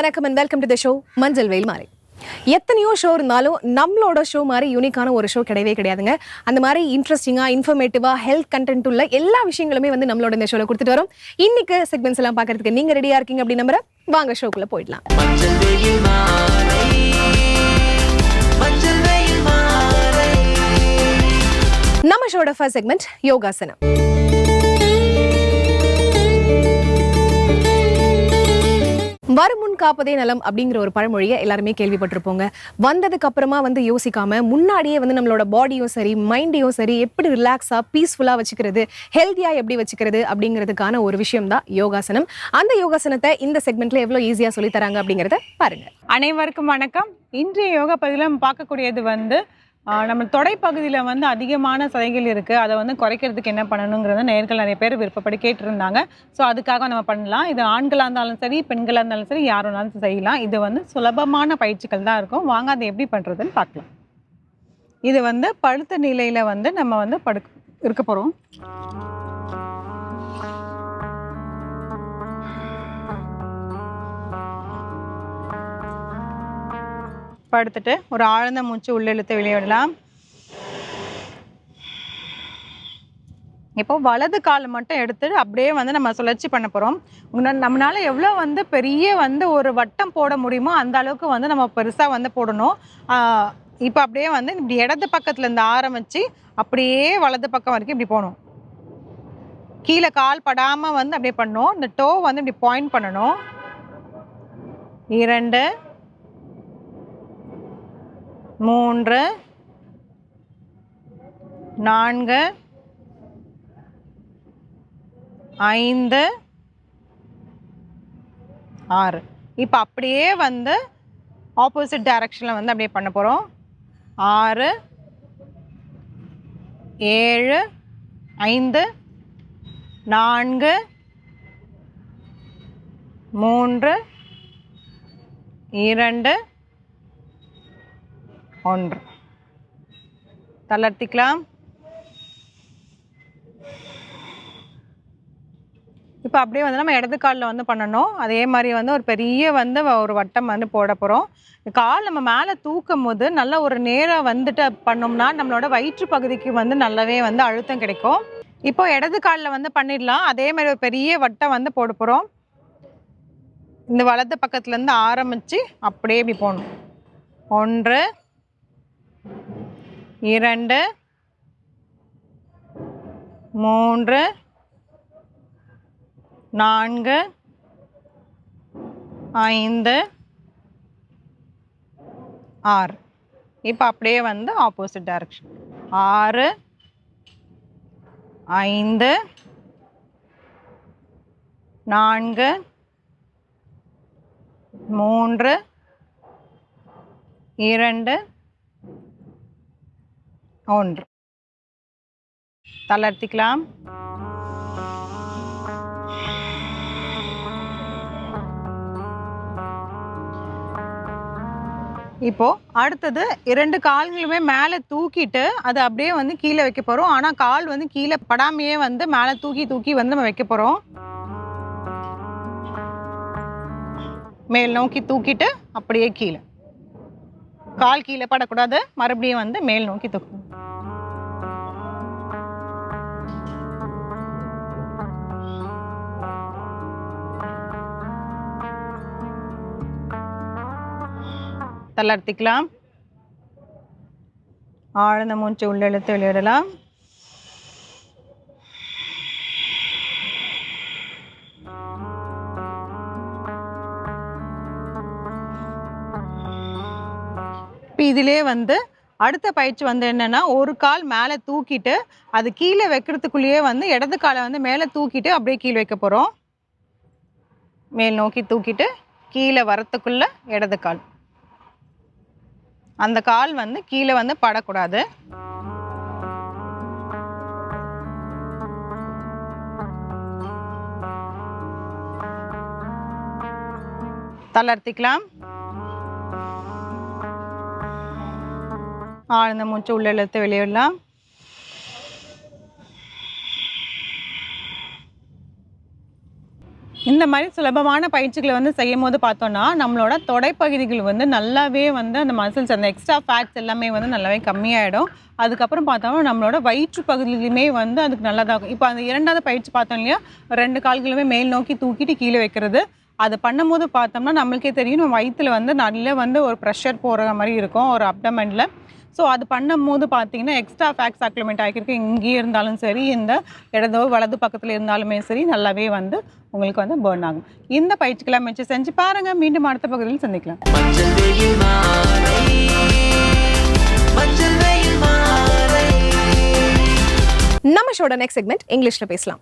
வணக்கம் and welcome to the show மஞ்சள் வெயில் மாறி. எத்தனையோ ஷோ இருந்தாலும் நம்மளோட ஷோ மாதிரி யூனிக்கான ஒரு ஷோ கிடையவே கிடையாதுங்க. அந்த மாதிரி இன்ட்ரெஸ்டிங்கா, இன்ஃபர்மேட்டிவா, ஹெல்த் கண்டென்ட் உள்ள எல்லா விஷயங்களுமே வந்து நம்மளோட இந்த ஷோல கொடுத்துட்டு வரோம். இன்னைக்கு செக்மெண்ட்ஸ் எல்லாம் பார்க்கறதுக்கு நீங்க ரெடியா இருக்கீங்க அப்படி நம்புறேன். வாங்க ஷோக்குள்ள போயிடலாம். நம்ம ஷோட ஃபர்ஸ்ட் செக்மெண்ட் யோகாசனம். வருமுன் காப்பதே நலம் அப்படிங்கிற ஒரு பழமொழியை எல்லாருமே கேள்விப்பட்டிருப்போங்க. வந்ததுக்கு அப்புறமா வந்து யோசிக்காம முன்னாடியே வந்து நம்மளோட பாடியும் சரி மைண்டையும் சரி எப்படி ரிலாக்ஸா பீஸ்ஃபுல்லா வச்சுக்கிறது, ஹெல்த்தியா எப்படி வச்சுக்கிறது அப்படிங்கிறதுக்கான ஒரு விஷயம் தான் யோகாசனம். அந்த யோகாசனத்தை இந்த செக்மெண்ட்ல எவ்வளவு ஈஸியா சொல்லி தராங்க அப்படிங்கறத பாருங்க. அனைவருக்கும் வணக்கம். இன்றைய யோகா பகுதியில் நம்ம பார்க்கக்கூடியது வந்து நம்ம தொடைப்பகுதியில் வந்து அதிகமான சதைகள் இருக்குது. அதை வந்து குறைக்கிறதுக்கு என்ன பண்ணணுங்கிறத நேயர்கள் நிறைய பேர் விருப்பப்படி கேட்டிருந்தாங்க. ஸோ அதுக்காக நம்ம பண்ணலாம். இது ஆண்களாக இருந்தாலும் சரி, பெண்களாக இருந்தாலும் சரி, யார் வேணாலும் செய்யலாம். இது வந்து சுலபமான பயிற்சிகள் தான் இருக்கும். வாங்க அதை எப்படி பண்ணுறதுன்னு பார்க்கலாம். இது வந்து படுத்த நிலையில் வந்து நம்ம வந்து இருக்க போகிறோம். படுத்துட்டு ஒரு ஆழ்ந்த மூச்சு உள்ள இழுத்து வெளியிடலாம். இப்போ வலது கால் மட்டும் எடுத்துட்டு அப்படியே வந்து நம்ம சுழற்சி பண்ண போகிறோம். நம்மளால எவ்வளோ வந்து பெரிய வந்து ஒரு வட்டம் போட முடியுமோ அந்த அளவுக்கு வந்து நம்ம பெருசாக வந்து போடணும். இப்போ அப்படியே வந்து இப்படி இடது பக்கத்துலேருந்து ஆரம்பித்து அப்படியே வலது பக்கம் வரைக்கும் இப்படி போகணும். கீழே கால் படாமல் வந்து அப்படியே பண்ணணும். இந்த டோ வந்து இப்படி பாயிண்ட் பண்ணணும். 2 3 4 5 6. இப்போ அப்படியே வந்து ஆப்போசிட் டைரக்ஷனில் வந்து அப்படியே பண்ண போகிறோம். 6 7 5 4 3 2 1. தளர்த்திக்கலாம். இப்போ அப்படியே வந்து நம்ம இடது காலில் வந்து பண்ணணும். அதே மாதிரி வந்து ஒரு பெரிய வந்து ஒரு வட்டம் வந்து போட போகிறோம். கால் நம்ம மேலே தூக்கும் போது நல்ல ஒரு நேராக வந்துட்டு பண்ணோம்னா நம்மளோட வயிற்று பகுதிக்கு வந்து நல்லாவே வந்து அழுத்தம் கிடைக்கும். இப்போ இடது காலில் வந்து பண்ணிடலாம். அதே மாதிரி ஒரு பெரிய வட்டம் வந்து போட போகிறோம். இந்த வலது பக்கத்துலேருந்து ஆரம்பித்து அப்படியே இப்படி போகணும். 1 2 3 4 5 6. இப்போ அப்படியே வந்து ஆப்போசிட் டைரக்ஷன். 6 5 4 3 2 1. தளர்த்திக்கலாம். இப்போ அடுத்தது 2 கால்களுமே மேலே தூக்கிட்டு அதை அப்படியே வந்து கீழே வைக்க போகிறோம். ஆனால் கால் வந்து கீழே படாமையே வந்து மேலே தூக்கி வந்து நம்ம வைக்க போகிறோம். மேல் நோக்கி தூக்கிட்டு அப்படியே கீழே, கால் கீழே படக்கூடாது. மறுபடியும் வந்து மேல் நோக்கி தூக்கணும். தளர்த்திக்கலாம். ஆழ்ந்த மூச்சு உள்ள இழுத்து வெளியிடலாம். இப்போ இதிலே வந்து அடுத்த பயிற்சி வந்து என்னன்னா, ஒரு கால் மேலே தூக்கிட்டு அது கீழே வைக்கிறதுக்குள்ளேயே வந்து இடது காலை வந்து மேலே தூக்கிட்டு அப்படியே கீழே வைக்க போகிறோம். மேல் நோக்கி தூக்கிட்டு கீழே வரத்துக்குள்ள இடது கால், அந்த கால் வந்து கீழே வந்து படக்கூடாது. தளர்த்திக்கலாம். ஆழ்ந்த மூச்சு உள்ள இழுத்து வெளியிடலாம். இந்த மாதிரி சுலபமான பயிற்சிகளை வந்து செய்யும் போது பார்த்தோன்னா நம்மளோட தொடைப்பகுதிகள் வந்து நல்லாவே வந்து அந்த மசில்ஸ் அந்த எக்ஸ்ட்ரா ஃபேட்ஸ் எல்லாமே வந்து நல்லாவே கம்மியாயிடும். அதுக்கப்புறம் பார்த்தோம்னா நம்மளோட வயிற்று பகுதியிலுமே வந்து அதுக்கு நல்லதாகும். இப்போ அந்த 2வது பயிற்சி பார்த்தோம் இல்லையா, 2 கால்களுமே மேல் நோக்கி தூக்கிட்டு கீழே வைக்கிறது. அது பண்ணும்போது பார்த்தோம்னா நம்மளுக்கே தெரியும் நம்ம வயிற்றுல வந்து நல்ல வந்து ஒரு ப்ரெஷர் போகிற மாதிரி இருக்கும் ஒரு அப்டமென்ல. ஸோ அது பண்ணும்போது பார்த்தீங்கன்னா எக்ஸ்ட்ரா ஃபேட் சப்ளிமெண்ட் ஆகிருக்கு. இங்கேயே இருந்தாலும் சரி, இந்த இடதோ வலது பக்கத்தில் இருந்தாலுமே சரி நல்லாவே வந்து உங்களுக்கு வந்து பர்ன் ஆகும். இந்த பயிற்சிக்கெல்லாம் முயற்சி செஞ்சு பாருங்க. மீண்டும் அடுத்த பகுதியில் சந்திக்கலாம். நம்ம ஷோட நெக்ஸ்ட் செக்மெண்ட் இங்கிலீஷ்ல பேசலாம்.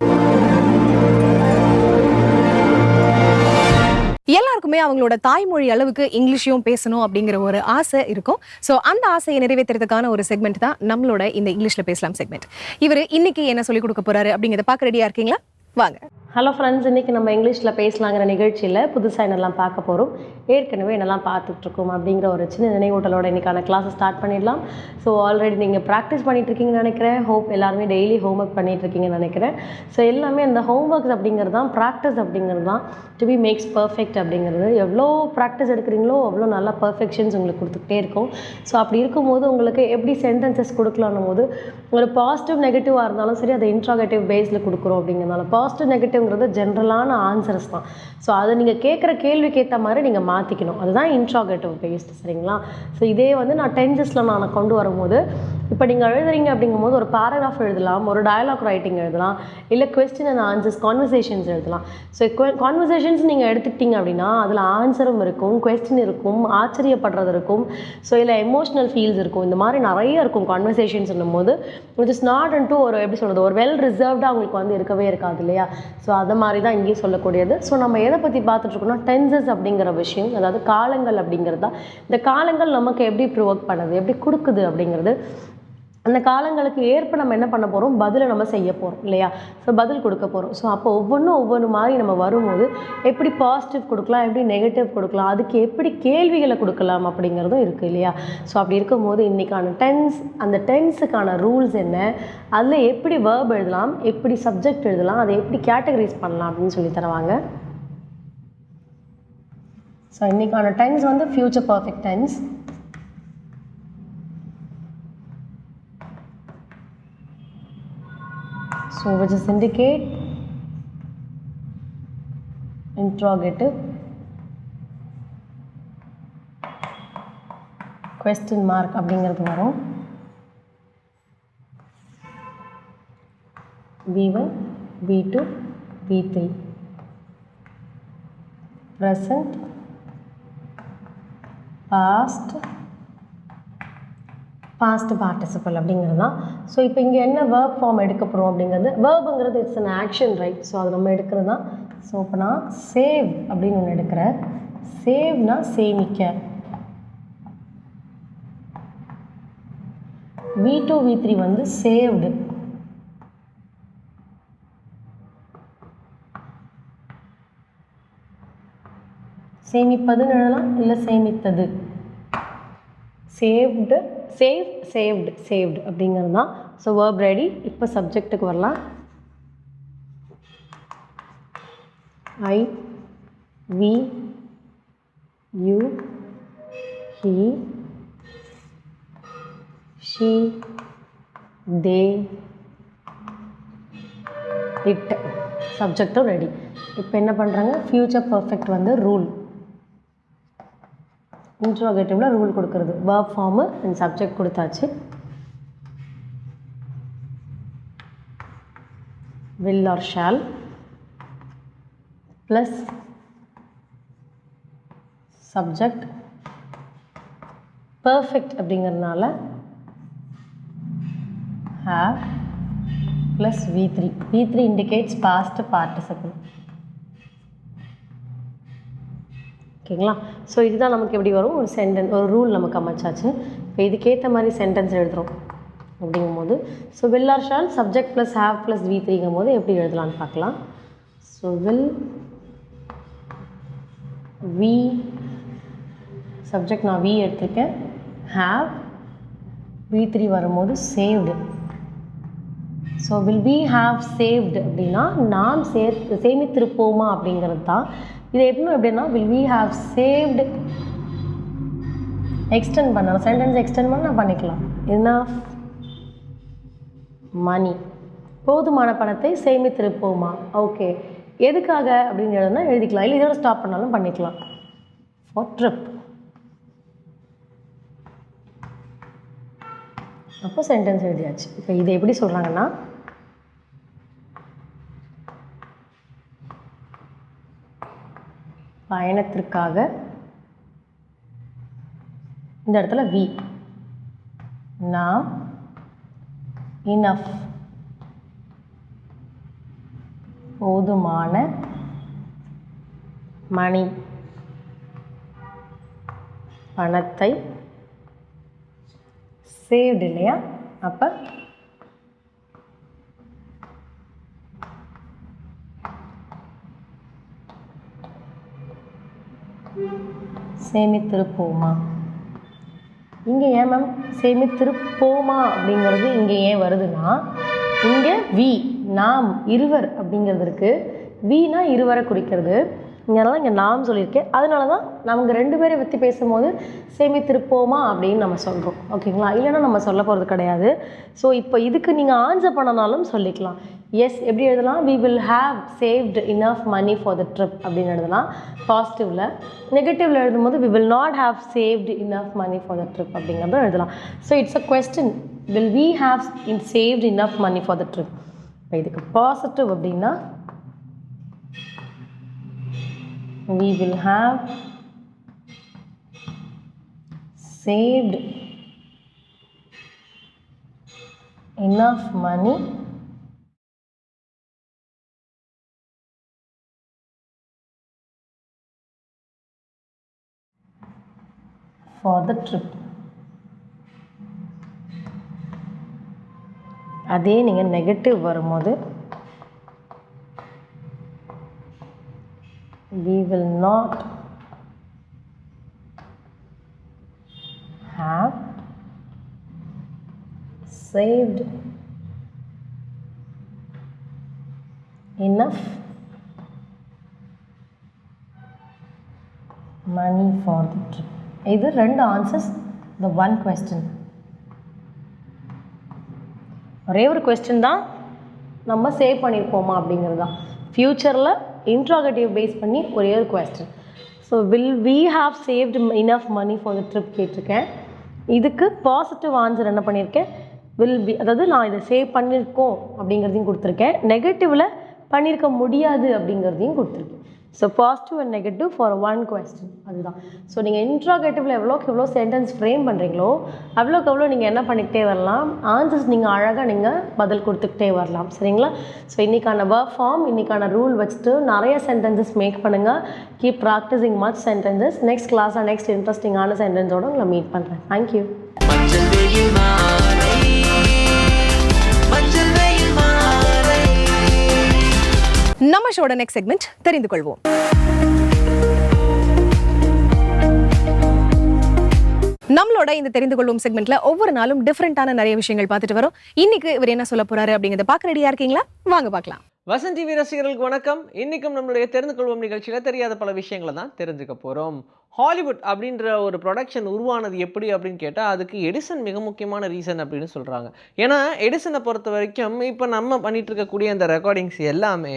எல்லாருக்குமே அவங்களோட தாய்மொழி அளவுக்கு இங்கிலீஷையும் பேசணும் அப்படிங்கிற ஒரு ஆசை இருக்கும். ஸோ அந்த ஆசையை நிறைவேற்றுறதுக்கான ஒரு செக்மெண்ட் தான் நம்மளோட இந்த இங்கிலீஷ்ல பேசலாம் செக்மெண்ட். இவர் இன்னைக்கு என்ன சொல்லிக் கொடுக்க போறாரு அப்படிங்கிறத பார்க்க ரெடியா இருக்கீங்களா? வாங்க. ஹலோ ஃப்ரெண்ட்ஸ், இன்றைக்கி நம்ம இங்கிலீஷில் பேசலாங்கிற நிகழ்ச்சியில் புதுசாக என்னெல்லாம் பார்க்க போகிறோம், ஏற்கனவே என்னெல்லாம் பார்த்துட்ருக்கோம் அப்படிங்கிற ஒரு சின்ன நினைவூட்டலோட இன்றைக்கான கிளாஸை ஸ்டார்ட் பண்ணிடலாம். ஸோ ஆல்ரெடி நீங்கள் ப்ராக்டிஸ் பண்ணிகிட்ருக்கீங்கன்னு நினைக்கிறேன். ஹோப் எல்லாருமே டெய்லி ஹோம் ஒர்க் பண்ணிகிட்ருக்கீங்கன்னு நினைக்கிறேன். ஸோ எல்லாமே அந்த ஹோம் ஒர்க்ஸ் அப்படிங்கிறது தான், ப்ராக்டிஸ் அப்படிங்கிறது தான் டு பி மேக்ஸ் பர்ஃபெக்ட் அப்படிங்கிறது. எவ்வளோ ப்ராக்டிஸ் எடுக்கிறீங்களோ அவ்வளோ நல்லா பர்ஃபெக்ஷன்ஸ் உங்களுக்கு கொடுத்துக்கிட்டே இருக்கும். ஸோ அப்படி இருக்கும்போது உங்களுக்கு எப்படி சென்டென்சஸ் கொடுக்கலான்னும் போது ஒரு பாசிட்டிவ் நெகட்டிவாக இருந்தாலும் சரி, அதை இன்ட்ராகேட்டிவ் பேஸில் கொடுக்குறோம் அப்படிங்கிறதுனால பாசிட்டிவ் நெகட்டிவ்ங்கிறது ஜென்ரலான ஆன்சர்ஸ் தான். ஸோ அதை நீங்கள் கேட்குற கேள்விக்கு ஏற்ற மாதிரி நீங்கள் மாற்றிக்கணும். அதுதான் இன்ட்ராகேட்டிவ் பேஸ்டு, சரிங்களா? ஸோ இதே வந்து நான் டென்சஸில் நான் கொண்டு வரும்போது, இப்போ நீங்கள் எழுதுறீங்க அப்படிங்கும்போது ஒரு பேராகிராஃப் எழுதலாம், ஒரு டயலாக் ரைட்டிங் எழுதலாம், இல்லை கொஸ்டின் அண்ட் ஆன்சர்ஸ் கான்வர்சேஷன்ஸ் எழுதலாம். ஸோ கான்வர்சேஷன்ஸ் நீங்கள் எடுத்துக்கிட்டீங்க அப்படின்னா அதில் ஆன்சரும் இருக்கும், கொஸ்டின் இருக்கும், ஆச்சரியப்படுறது இருக்கும், ஸோ இல்லை எமோஷ்னல் ஃபீல்ஸ் இருக்கும். இந்த மாதிரி நிறைய இருக்கும் கான்வர்சேஷன்ஸ்னும் போது. இட் இஸ் நாட் இன்டு ஒரு எப்படி சொல்கிறது, ஒரு வெல் ரிசர்வ்டாக அவங்களுக்கு வந்து இருக்கவே இருக்காது இல்லையா? ஸோ அதை மாதிரி தான் இங்கேயும் சொல்லக்கூடியது. ஸோ நம்ம எதை பற்றி பார்த்துட்ருக்கோம்னா டென்சஸ் அப்படிங்கிற விஷயம், அதாவது காலங்கள் அப்படிங்கிறது தான். இந்த காலங்கள் நமக்கு எப்படி ப்ரொவோக் பண்ணுது, எப்படி கொடுக்குது அப்படிங்கிறது. அந்த காலங்களுக்கு ஏற்ப நம்ம என்ன பண்ண போகிறோம், பதிலை நம்ம செய்ய போகிறோம் இல்லையா? ஸோ பதில் கொடுக்க போகிறோம். ஸோ அப்போ ஒவ்வொரு மாதிரி நம்ம வரும்போது எப்படி பாசிட்டிவ் கொடுக்கலாம், எப்படி நெகட்டிவ் கொடுக்கலாம், அதுக்கு எப்படி கேள்விகளை கொடுக்கலாம் அப்படிங்கிறதும் இருக்குது இல்லையா? ஸோ அப்படி இருக்கும்போது இன்றைக்கான டென்ஸ், அந்த டென்ஸுக்கான ரூல்ஸ் என்ன, அதில் எப்படி வேர்ப் எழுதலாம், எப்படி சப்ஜெக்ட் எழுதலாம், அதை எப்படி கேட்டகரைஸ் பண்ணலாம் அப்படின்னு சொல்லி தருவாங்க. ஸோ இன்றைக்கான டென்ஸ் வந்து future perfect tense. So which is indicate, interrogative, question mark அப்படிங்கிறது வரும். V1, V2, V3. Present, past, past participle அப்படிங்கிறது தான். ஸோ இப்போ இங்கே என்ன வேர்ப் ஃபார்ம் எடுக்க போகிறோம் அப்படிங்கிறது, வேர்புங்கிறது it's an action, right? So அது நம்ம எடுக்கிறது தான். ஸோ இப்போ நான் சேவ் அப்படின்னு ஒன்று எடுக்கிறேன். சேவ்னா சேமிக்க. V2, V3 வந்து சேவ்டு. சேமிப்பதுன்னு எழுதலாம், இல்லை சேமித்தது. சேவ்டு, சேவ்டு அப்படிங்கிறது தான். So verb ready. இப்போ சப்ஜெக்ட்டுக்கு வரலாம். I, we, you, he, she, they, it. சப்ஜெக்டும் ரெடி. இப்போ என்ன பண்ணுறாங்க, ஃப்யூச்சர் பர்ஃபெக்ட் வந்து ரூல். இன்ட்ரோகேட்டிவில் ரூல் கொடுக்குறது. வேர்ப் ஃபார்மு அண்ட் சப்ஜெக்ட் கொடுத்தாச்சு. Will or shall plus subject. Perfect அப்படிங்கிறதுனால have plus V3. V3 indicates past participle. ஓகேங்களா? ஸோ இதுதான் நமக்கு எப்படி வரும், ஒரு சென்டென்ஸ், ஒரு ரூல் நமக்கு அமைச்சாச்சு. இப்போ இதுக்கேற்ற மாதிரி சென்டென்ஸ் எழுதுகிறோம் அப்படிங்கும்போது, so will or shall subject plus have plus V3ங்கும் போது எப்படி எழுதலான்னு பார்க்கலாம். ஸோ வில், வி, சப்ஜெக்ட் நான் வி எடுத்திருக்கேன், ஹேவ், V3 வரும்போது saved. So will we have saved அப்படின்னா நாம் சேமித்திருப்போமா அப்படிங்கிறது தான். இது எப்படின்னா will we have saved extend பண்ணலாம், சென்டென்ஸ் எக்ஸ்டெண்ட் பண்ண நான் பண்ணிக்கலாம். enough money, போதுமான பணத்தை சேமித்திருப்போமா. ஓகே, எதுக்காக அப்படின்னு எழுதுனா எழுதிக்கலாம், இல்லை இதோட ஸ்டாப் பண்ணாலும் பண்ணிக்கலாம். ஃபார் ட்ரிப், அப்போ சென்டென்ஸ் எழுதியாச்சு. இப்போ இதை எப்படி சொல்கிறாங்கன்னா பயணத்திற்காக, இந்த இடத்துல வி, நாம் இனஃப் போதுமான மணி பணத்தை சேவ்டு இல்லையா, அப்போ சேமித்திருப்போமா. இங்கே ஏன் மேம் சேமித்திருப்போமா அப்படிங்கிறது இங்கே ஏன் வருதுன்னா, இங்கே வி நாம் இருவர் அப்படிங்கிறது இருக்குது. வீனா இருவரை குறிக்கிறது, இங்கெல்லாம் இங்கே நாம் சொல்லியிருக்கேன். அதனால தான் நமக்கு 2 பேரை பற்றி பேசும்போது சேமித்திருப்போமா அப்படின்னு நம்ம சொல்கிறோம். ஓகேங்களா, இல்லைன்னா நம்ம சொல்ல போகிறது கிடையாது. ஸோ இப்போ இதுக்கு நீங்கள் ஆன்சர் பண்ணனாலும் சொல்லிக்கலாம். எஸ் எப்படி எழுதலாம், we will have saved enough money for the trip அப்படின்னு எழுதலாம் பாசிட்டிவில். நெகட்டிவில் எழுதும்போது we will not have saved enough money for the trip அப்படிங்கிறதும் எழுதலாம். So it's a question, will we have saved enough money for the trip. இப்போ இதுக்கு positive அப்படின்னா we will have saved enough money for the trip. அதே நீங்கள் negative வரும்போது we will not have saved enough money for the trip. இது 2 answers, the one question. ஒரே ஒரு question தான், நம்ம சேவ் பண்ணியிருப்போமா அப்படிங்கிறது தான். ஃப்யூச்சரில் இன்ட்ராகேட்டிவ் பேஸ் பண்ணி ஒரே ஒரு question. So will we have saved enough money for the trip கேட்டிருக்கேன். இதுக்கு பாசிட்டிவ் ஆன்சர் என்ன பண்ணியிருக்கேன், வில் பி, அதாவது நான் இதை சேவ் பண்ணியிருக்கோம் அப்படிங்கிறதையும் கொடுத்துருக்கேன். நெகட்டிவில் பண்ணியிருக்க முடியாது அப்படிங்கிறதையும் கொடுத்துருக்கேன். So positive and negative for 1 question, அதுதான். ஸோ நீங்கள் இன்ட்ராகேட்டிவில் எவ்வளோக்கு எவ்வளோ சென்டென்ஸ் ஃப்ரேம் பண்ணுறீங்களோ அவ்வளோக்கு எவ்வளோ நீங்கள் என்ன பண்ணிக்கிட்டே வரலாம், ஆன்சர்ஸ் நீங்கள் அழகாக நீங்கள் பதில் கொடுத்துக்கிட்டே வரலாம். சரிங்களா. ஸோ இன்றைக்கான வேர்ப் ஃபார்ம், இன்றைக்கான ரூல் வச்சுட்டு நிறைய சென்டென்சஸ் மேக் பண்ணுங்கள். Keep practising much sentences. Next கிளாஸாக நெக்ஸ்ட் இன்ட்ரெஸ்டிங்கான சென்டென்ஸோடு உங்களை மீட் பண்ணுறேன். தேங்க்யூ. நம்ம ஷோட நெக்ஸ்ட் செக்மெண்ட் தெரிந்து கொள்வோம். நம்மளோட இந்த தெரிந்து கொள்வோம் செக்மெண்ட்ல ஒவ்வொரு நாளும் டிஃப்ரெண்டான நிறைய விஷயங்கள் பார்த்துட்டு வரோம். இன்னைக்கு இவர் என்ன சொல்ல போறாரு அப்படிங்கறத பார்க்க ரெடியா இருக்கீங்களா? வாங்க பார்க்கலாம். வசந்த் டிவி ரசிகர்களுக்கு வணக்கம். இன்னைக்கும் நம்மளுடைய தெரிந்து கொள்வோம் நிகழ்ச்சியில் தெரியாத பல விஷயங்களை தான் தெரிஞ்சுக்க போகிறோம். ஹாலிவுட் அப்படின்ற ஒரு ப்ரொடக்ஷன் உருவானது எப்படி அப்படின்னு கேட்டால் அதுக்கு எடிசன் மிக முக்கியமான ரீசன் அப்படின்னு சொல்கிறாங்க. ஏன்னா எடிசனை பொறுத்த வரைக்கும் இப்போ நம்ம பண்ணிட்டு இருக்கக்கூடிய அந்த ரெக்கார்டிங்ஸ் எல்லாமே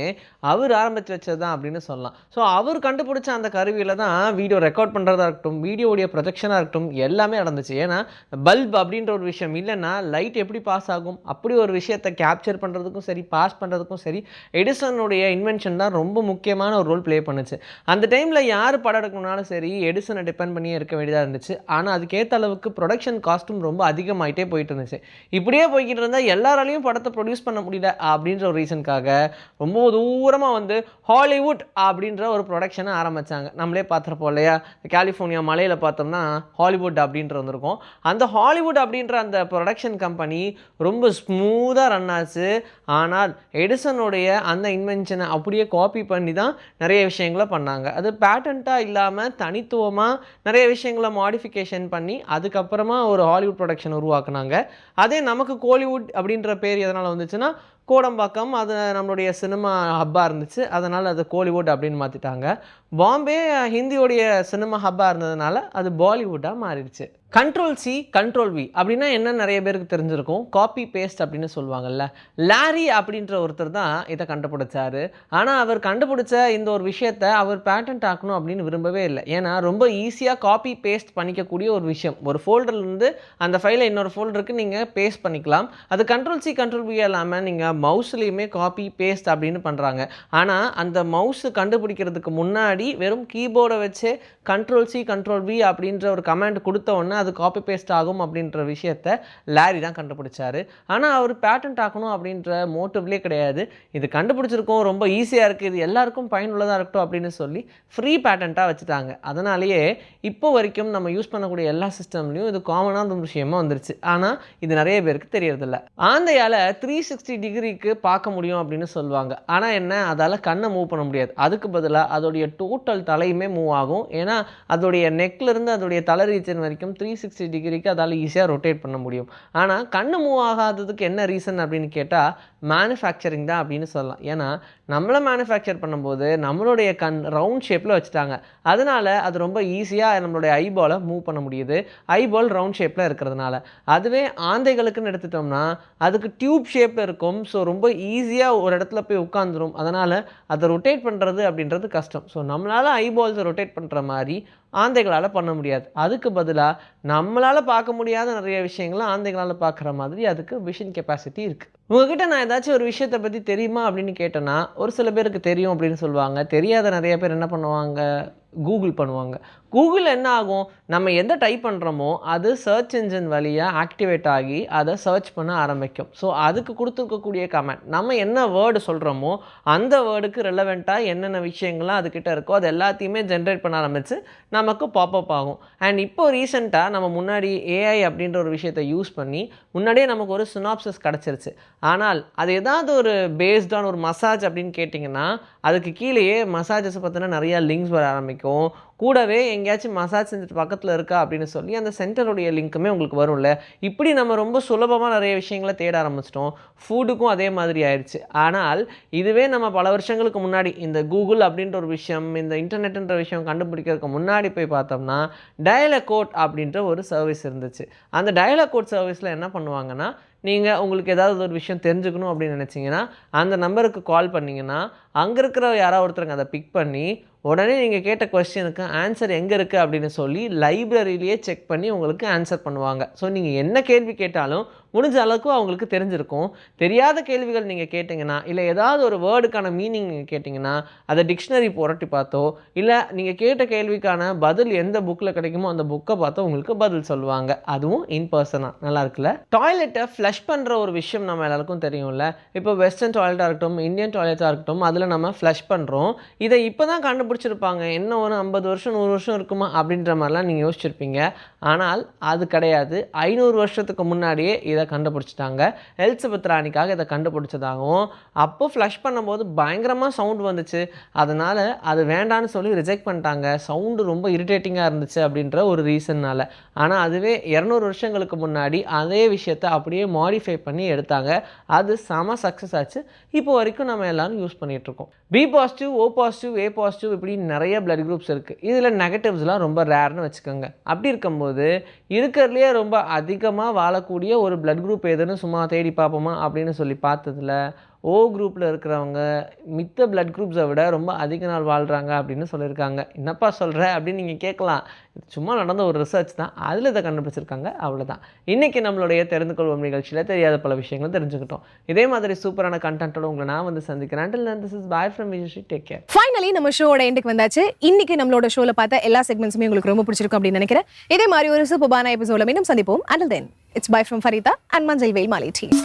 அவர் ஆரம்பித்து வச்சது தான் அப்படின்னு சொல்லலாம். ஸோ அவர் கண்டுபிடிச்ச அந்த கருவியில் தான் வீடியோ ரெக்கார்ட் பண்ணுறதா இருக்கட்டும், வீடியோடைய ப்ரொஜெக்ஷனாக இருக்கட்டும், எல்லாமே நடந்துச்சு. ஏன்னா பல்ப் அப்படின்ற ஒரு விஷயம் இல்லைன்னா லைட் எப்படி பாஸ் ஆகும், அப்படி ஒரு விஷயத்தை கேப்சர் பண்ணுறதுக்கும் சரி, பாஸ் பண்ணுறதுக்கும் சரி, எடிசனுடைய இன்வென்ஷன் தான் ரொம்ப முக்கியமான ஒரு ரோல் ப்ளே பண்ணுச்சு. அந்த டைமில் யார் படம் எடுக்கணும்னாலும் சரி எடிசனை டிபெண்ட் பண்ணியே இருக்க வேண்டியதாக இருந்துச்சு. ஆனால் அதுக்கேற்ற அளவுக்கு ப்ரொடக்ஷன் காஸ்ட்டும் ரொம்ப அதிகமாகிட்டே போயிட்டு இருந்துச்சு. இப்படியே போய்கிட்டு இருந்தால் எல்லாராலையும் படத்தை ப்ரொடியூஸ் பண்ண முடியல அப்படின்ற ஒரு ரீசனுக்காக ரொம்ப தூரமாக வந்து ஹாலிவுட் அப்படின்ற ஒரு ப்ரொடக்ஷனை ஆரம்பித்தாங்க. நம்மளே பார்த்துருப்போம் இல்லையா, கலிஃபோர்னியா மலையில் பார்த்தோம்னா ஹாலிவுட் அப்படின்ற வந்திருக்கும். அந்த ஹாலிவுட் அப்படின்ற அந்த ப்ரொடக்ஷன் கம்பெனி ரொம்ப ஸ்மூத்தாக ரன் ஆச்சு. ஆனால் எடிசனுடைய அந்த இன்வென்ஷனை அப்படியே காப்பி பண்ணி தான் நிறைய விஷயங்களை பண்ணாங்க. அது பேட்டன்ட்டாக இல்லாமல் தனித்துவமாக நிறைய விஷயங்களை மாடிஃபிகேஷன் பண்ணி அதுக்கப்புறமா ஒரு ஹாலிவுட் ப்ரொடக்ஷன் உருவாக்குனாங்க. அதே நமக்கு கோலிவுட் அப்படின்ற பேர் எதனால் வந்துச்சுன்னா, கோடம்பாக்கம் அது நம்மளுடைய சினிமா ஹப்பாக இருந்துச்சு, அதனால் அது கோலிவுட் அப்படின்னு மாற்றிட்டாங்க. பாம்பே ஹிந்தியோடைய சினிமா ஹப்பாக இருந்ததுனால அது பாலிவுட்டாக மாறிடுச்சு. Ctrl+C Ctrl+V அப்படின்னா என்ன நிறைய பேருக்கு தெரிஞ்சிருக்கும். காப்பி பேஸ்ட் அப்படின்னு சொல்லுவாங்கல்ல. லாரி அப்படின்ற ஒருத்தர் தான் இதை கண்டுபிடிச்சாரு. ஆனால் அவர் கண்டுபிடிச்ச இந்த ஒரு விஷயத்தை அவர் பேட்டன்ட் ஆக்கணும் அப்படின்னு விரும்பவே இல்லை. ஏன்னா ரொம்ப ஈஸியாக காப்பி பேஸ்ட் பண்ணிக்கக்கூடிய ஒரு விஷயம். ஒரு ஃபோல்டர்லேருந்து அந்த ஃபைலை இன்னொரு ஃபோல்டருக்கு நீங்கள் பேஸ்ட் பண்ணிக்கலாம். அது Ctrl+C Ctrl+V இல்லாமல் நீங்கள் மவுஸ்லேயுமே காப்பி பேஸ்ட் அப்படின்னு பண்ணுறாங்க. ஆனால் அந்த மவுஸ் கண்டுபிடிக்கிறதுக்கு முன்னாடி வெறும் கீபோர்டை வச்சு Ctrl+C Ctrl+V அப்படின்ற ஒரு கமாண்ட் கொடுத்த உடனே அது காப்பி பேஸ்ட் ஆகும் அப்படின்ற விஷயத்தை லாரி தான் கண்டுபிடிச்சாரு. ஆனால் அவர் பேட்டன்ட் ஆக்கணும் அப்படின்ற மோட்டிவ்லேயே கிடையாது. இது கண்டுபிடிச்சிருக்கோம், ரொம்ப ஈஸியாக இருக்குது, இது எல்லாருக்கும் பயனுள்ளதாக இருக்கட்டும் அப்படின்னு சொல்லி ஃப்ரீ பேட்டண்ட்டாக வச்சுட்டாங்க. அதனாலேயே இப்போ வரைக்கும் நம்ம யூஸ் பண்ணக்கூடிய எல்லா சிஸ்டம்லையும் இது காமனான ஒரு விஷயமா வந்துருச்சு. ஆனால் இது நிறைய பேருக்கு தெரியறதில்ல. ஆந்தையால் 360 டிகிரிக்கு பார்க்க முடியும் அப்படின்னு சொல்லுவாங்க. ஆனால் என்ன, அதால் கண்ணை மூவ் பண்ண முடியாது. அதுக்கு பதிலாக அதோடைய டோட்டல் தலையுமே மூவ் ஆகும். ஏன்னா அதோடைய நெக்லேருந்து அதோடைய தலை ரீஜன் வரைக்கும் 360 டிகிரிக்கு அதால் ஈஸியாக ரொட்டேட் பண்ண முடியும். ஆனால் கண்ணு மூவ் ஆகாததுக்கு என்ன ரீசன் அப்படின்னு கேட்டால் மேனுஃபேக்சரிங் தான் அப்படின்னு சொல்லலாம். ஏன்னா நம்மளை மேனுஃபேக்சர் பண்ணும்போது நம்மளுடைய கண் ரவுண்ட் ஷேப்பில் வச்சுட்டாங்க. அதனால் அது ரொம்ப ஈஸியாக நம்மளுடைய ஐபாலை மூவ் பண்ண முடியுது, ஐபால் ரவுண்ட் ஷேப்பில் இருக்கிறதுனால. அதுவே ஆந்தைகளுக்குன்னு எடுத்துட்டோம்னா அதுக்கு டியூப் ஷேப்பில் இருக்கும். ஸோ ரொம்ப ஈஸியாக ஒரு இடத்துல போய் உட்காந்துரும். அதனால் அதை ரொட்டேட் பண்ணுறது அப்படின்றது கஷ்டம். ஸோ நம்மளால் ஐபால்ஸை ரொட்டேட் பண்ணுற மாதிரி ஆந்தைகளால் பண்ண முடியாது. அதுக்கு பதிலாக நம்மளால் பார்க்க முடியாத நிறைய விஷயங்களை ஆந்தைகளால் பார்க்குற மாதிரி அதுக்கு விஷன் கெப்பாசிட்டி இருக்குது. உங்ககிட்ட நான் ஏதாச்சும் ஒரு விஷயத்தை பற்றி தெரியுமா அப்படின்னு கேட்டேன்னா ஒரு சில பேருக்கு தெரியும் அப்படின்னு சொல்லுவாங்க. தெரியாத நிறைய பேர் என்ன பண்ணுவாங்க, கூகுள் பண்ணுவாங்க. கூகுள் என்ன ஆகும், நம்ம எந்த டைப் பண்ணுறோமோ அது சர்ச் இன்ஜின் வழியாக ஆக்டிவேட் ஆகி அதை சர்ச் பண்ண ஆரம்பிக்கும். ஸோ அதுக்கு கொடுத்துருக்கக்கூடிய கமெண்ட் நம்ம என்ன வேர்டு சொல்கிறோமோ அந்த வேர்டுக்கு ரெலவெண்ட்டாக என்னென்ன விஷயங்கள்லாம் அதுக்கிட்ட இருக்கோ அது எல்லாத்தையுமே ஜென்ரேட் பண்ண ஆரம்பித்து நமக்கு பாப்அப் ஆகும். அண்ட் இப்போ ரீசெண்டாக நம்ம முன்னாடி ஏஐ அப்படின்ற ஒரு விஷயத்தை யூஸ் பண்ணி முன்னாடியே நமக்கு ஒரு சினாப்சிஸ் கிடச்சிருச்சு. ஆனால் அது ஏதாவது ஒரு பேஸ்டான ஒரு மசாஜ் அப்படின்னு கேட்டிங்கன்னா அதுக்கு கீழேயே மசாஜஸ் பற்றின நிறையா லிங்க்ஸ் வர ஆரம்பிக்கும். கூடவே எங்கேயாச்சும் மசாஜ் செஞ்சுட்டு பக்கத்தில் இருக்கா அப்படின்னு சொல்லி அந்த சென்டருடைய லிங்க்குமே உங்களுக்கு வரும்ல. இப்படி நம்ம ரொம்ப சுலபமாக நிறைய விஷயங்களை தேட ஆரம்பிச்சிட்டோம். ஃபுட்டுக்கும் அதே மாதிரி ஆயிடுச்சு. ஆனால் இதுவே நம்ம பல வருஷங்களுக்கு முன்னாடி இந்த கூகுள் அப்படின்ற ஒரு விஷயம், இந்த இன்டர்நெட்டுன்ற விஷயம் கண்டுபிடிக்கிறதுக்கு முன்னாடி போய் பார்த்தோம்னா டயலாக் கோட் அப்படின்ற ஒரு சர்வீஸ் இருந்துச்சு. அந்த டயலாக் கோட் சர்வீஸில் என்ன பண்ணுவாங்கன்னா, நீங்கள் உங்களுக்கு ஏதாவது ஒரு விஷயம் தெரிஞ்சுக்கணும் அப்படின்னு நினச்சிங்கன்னா அந்த நம்பருக்கு கால் பண்ணிங்கன்னா அங்கே இருக்கிற யாராவது ஒருத்தருங்க அதை பிக் பண்ணி உடனே நீங்கள் கேட்ட கொஸ்டினுக்கு ஆன்சர் எங்கே இருக்குது அப்படின்னு சொல்லி லைப்ரரியிலேயே செக் பண்ணி உங்களுக்கு ஆன்சர் பண்ணுவாங்க. ஸோ நீங்கள் என்ன கேள்வி கேட்டாலும் முடிஞ்ச அளவுக்கு அவங்களுக்கு தெரிஞ்சிருக்கும். தெரியாத கேள்விகள் நீங்கள் கேட்டிங்கன்னா இல்லை ஏதாவது ஒரு வேர்டுக்கான மீனிங் நீங்கள் கேட்டிங்கன்னா அதை டிக்ஷனரி புரட்டி பார்த்தோ இல்லை நீங்கள் கேட்ட கேள்விக்கான பதில் எந்த புக்கில் கிடைக்குமோ அந்த புக்கை பார்த்தோ உங்களுக்கு பதில் சொல்லுவாங்க. அதுவும் இன் பர்சனாக நல்லா இருக்குல்ல. டாய்லெட்டை ஃப்ளஷ் பண்ணுற ஒரு விஷயம் நம்ம எல்லாருக்கும் தெரியும்ல. இப்போ வெஸ்டர்ன் டாய்லெட்டாக இருக்கட்டும், இந்தியன் டாய்லெட்டாக இருக்கட்டும், அதில் நம்ம ஃப்ளஷ் பண்ணுறோம். இதை இப்போ தான் கண்டுபிடிச்சிருப்பாங்க. என்ன ஒரு 50 வருஷம் 100 வருஷம் இருக்குமா அப்படின்ற மாதிரிலாம் நீங்கள் யோசிச்சிருப்பீங்க. ஆனால் அது கிடையாது. 500 வருஷத்துக்கு முன்னாடியே இதை கண்டுபிடிச்சிட்டாங்க. எலிசபெத் ராணிக்காக இதை கண்டுபிடிச்சதாகவும் அப்போ ஃப்ளஷ் பண்ணும்போது பயங்கரமாக சவுண்ட் வந்துச்சு, அதனால் அது வேண்டான்னு சொல்லி ரிஜெக்ட் பண்ணிட்டாங்க. சவுண்டு ரொம்ப இரிட்டேட்டிங்காக இருந்துச்சு அப்படின்ற ஒரு ரீசன்னால். ஆனால் அதுவே 200 வருஷங்களுக்கு முன்னாடி அதே விஷயத்தை அப்படியே மாடிஃபை பண்ணி எடுத்தாங்க. அது செம சக்ஸஸ் ஆச்சு. இப்போ வரைக்கும் நம்ம எல்லாரும் யூஸ் பண்ணிகிட்ருக்கோம். B positive, O positive, A positive இப்படி நிறைய பிளட் குரூப்ஸ் இருக்குது. இதில் நெகட்டிவ்ஸ்லாம் ரொம்ப ரேர்னு வச்சுக்கோங்க. அப்படி இருக்கும்போது இருக்கிறதுலையே ரொம்ப அதிகமாக வாழக்கூடிய ஒரு பிளட் குரூப் எதுன்னு சும்மா தேடி பார்ப்போமா அப்படின்னு சொல்லி பார்த்ததில் ஓ குரூப்பில் இருக்கிறவங்க மித்த பிளட் குரூப்ஸை விட ரொம்ப அதிக நாள் வாழ்கிறாங்க அப்படின்னு சொல்லியிருக்காங்க. என்னப்பா சொல்கிற அப்படின்னு நீங்கள் கேட்கலாம். இது சும்மா நடந்த ஒரு ரிசர்ச் தான், அதில் இதை கண்டுபிடிச்சிருக்காங்க, அவ்வளோதான். இன்றைக்கி நம்மளுடைய தெரிந்து கொள்வோம் நிகழ்ச்சியில் தெரியாத பல விஷயங்களும் தெரிஞ்சுக்கிட்டோம். இதே மாதிரி சூப்பரான கண்டென்ட்டோட உங்களை நான் வந்து சந்திக்கிறேன். Until then, this is bye from Vijay. Take care. Finally நம்ம ஷோட எண்டுக்கு வந்தாச்சு. இன்னைக்கு நம்மளோட ஷோல பார்த்த எல்லா செக்மெண்ட்ஸுமே உங்களுக்கு ரொம்ப பிடிச்சிருக்கும் அப்படின்னு நினைக்கிறேன். இதே மாதிரி ஒரு சூப்பரான எபிசோட மீண்டும் சந்திப்போம். Until then, it's bye from Farita and Manjal Veil Mali team.